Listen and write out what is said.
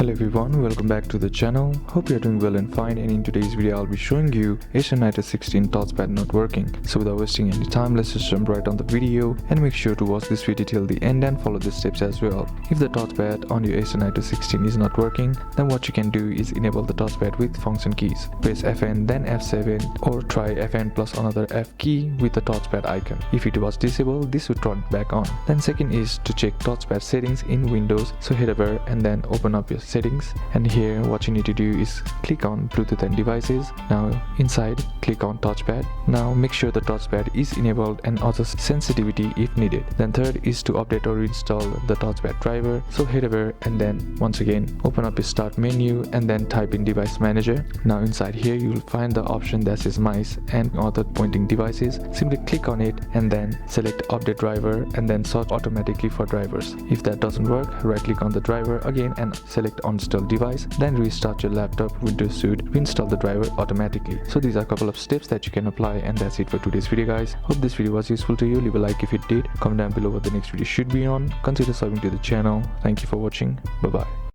Hello everyone, welcome back to the channel. Hope you are doing well and fine, and in today's video I'll be showing you Acer Nitro 16 touchpad not working. So without wasting any time, let's just jump right on the video and make sure to watch this video till the end and follow the steps as well. If the touchpad on your Acer Nitro 16 is not working, then what you can do is enable the touchpad with function keys. Press Fn then F7 or try Fn plus another F key with the touchpad icon. If it was disabled, this would turn it back on. Then second is to check touchpad settings in Windows. So head over and then open up your settings, and here what you need to do is click on Bluetooth and devices. Now inside click on touchpad. Now make sure the touchpad is enabled and adjust sensitivity if needed. Then third is to update or install the touchpad driver. So head over and then once again open up your start menu and then type in device manager. Now inside here you will find the option that says mice and other pointing devices. Simply click on it and then select update driver and then search automatically for drivers. If that doesn't work, right click on the driver again and select uninstall device, then restart your laptop. Windows should reinstall the driver automatically. So these are a couple of steps that you can apply, and that's it for today's video guys. Hope this video was useful to you. Leave a like if it did, comment down below what the next video should be on, consider subbing to the channel. Thank you for watching. Bye bye.